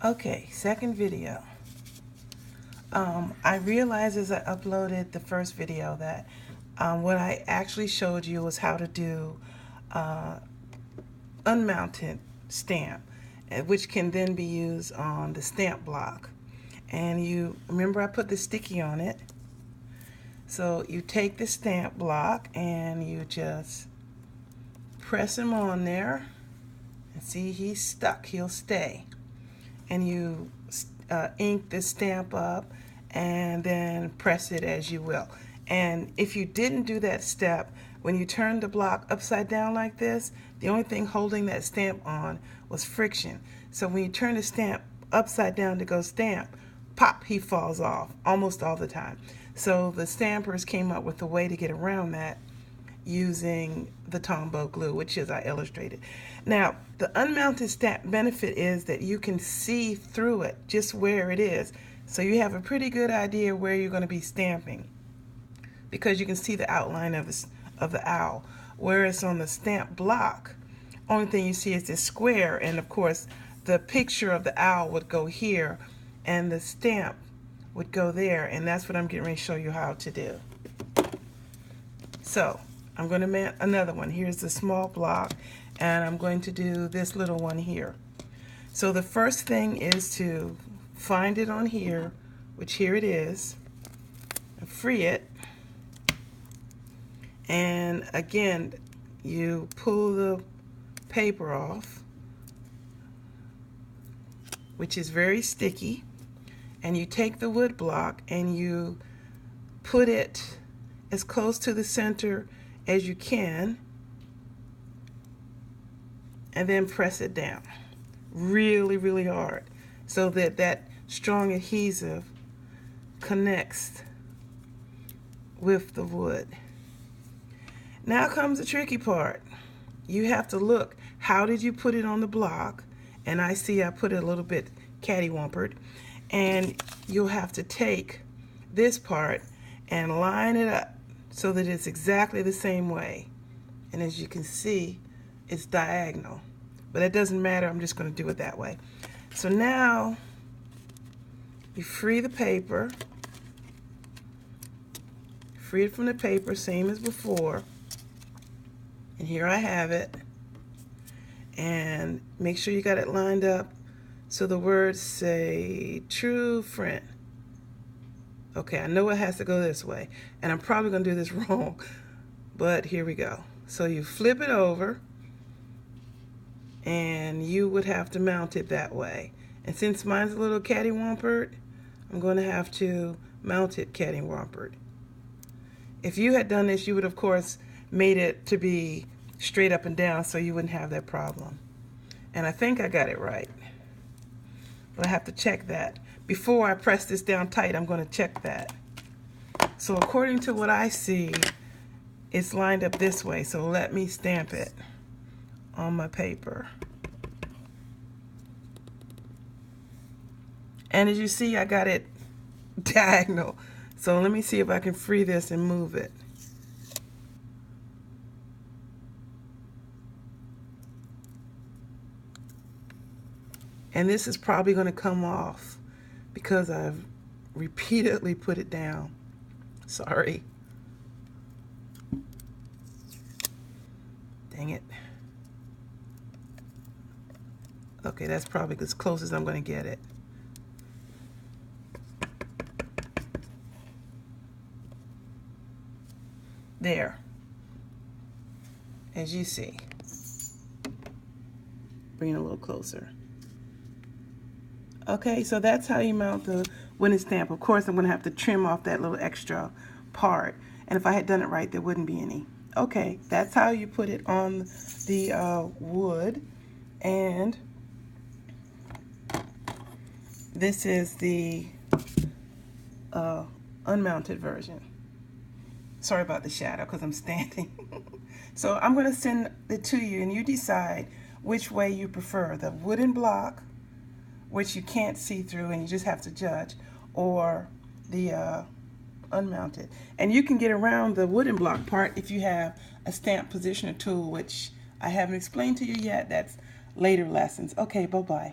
Okay, second video. I realized as I uploaded the first video that what I actually showed you was how to do unmounted stamp, which can then be used on the stamp block. And you remember I put the sticky on it. So you take the stamp block and you just press him on there. And see, he's stuck, he'll stay. And you ink the stamp up and then press it as you will. And if you didn't do that step, when you turn the block upside down like this, the only thing holding that stamp on was friction. So when you turn the stamp upside down to go stamp, pop, he falls off almost all the time. So the stampers came up with a way to get around that using the Tombow glue, which is I illustrated. Now, the unmounted stamp benefit is that you can see through it just where it is. So you have a pretty good idea where you're going to be stamping because you can see the outline of the owl. Whereas on the stamp block, only thing you see is this square, and of course the picture of the owl would go here and the stamp would go there, and that's what I'm getting ready to show you how to do. So I'm going to mount another one. Here's the small block, and I'm going to do this little one here. So the first thing is to find it on here, which here it is, and free it. And again, you pull the paper off, which is very sticky, and you take the wood block and you put it as close to the center as you can, and then press it down really, really hard so that that strong adhesive connects with the wood. Now comes the tricky part. You have to look, how did you put it on the block? And I see I put it a little bit cattywampered, and you'll have to take this part and line it up so that it's exactly the same way. And as you can see, it's diagonal, but it doesn't matter. I'm just going to do it that way. So now you free the paper, free it from the paper, same as before. And here I have it. And make sure you got it lined up so the words say true friend. Okay, I know it has to go this way, and I'm probably going to do this wrong, but here we go. So you flip it over, and you would have to mount it that way. And since mine's a little cattywampered, I'm going to have to mount it cattywampered. If you had done this, you would, of course, made it to be straight up and down so you wouldn't have that problem. And I think I got it right, but I have to check that. Before I press this down tight, I'm going to check that. So according to what I see, it's lined up this way, so let me stamp it on my paper. And as you see, I got it diagonal. So let me see if I can free this and move it. And this is probably going to come off because I've repeatedly put it down. Sorry. Dang it. Okay, that's probably as close as I'm going to get it. There. As you see. Bring it a little closer. Okay, so that's how you mount the wooden stamp. Of course, I'm going to have to trim off that little extra part. And if I had done it right, there wouldn't be any. Okay, that's how you put it on the wood. And this is the unmounted version. Sorry about the shadow because I'm standing. So I'm going to send it to you, and you decide which way you prefer, the wooden block, which you can't see through and you just have to judge, or the unmounted. And you can get around the wooden block part if you have a stamp positioner tool, which I haven't explained to you yet. That's later lessons. Okay, bye-bye.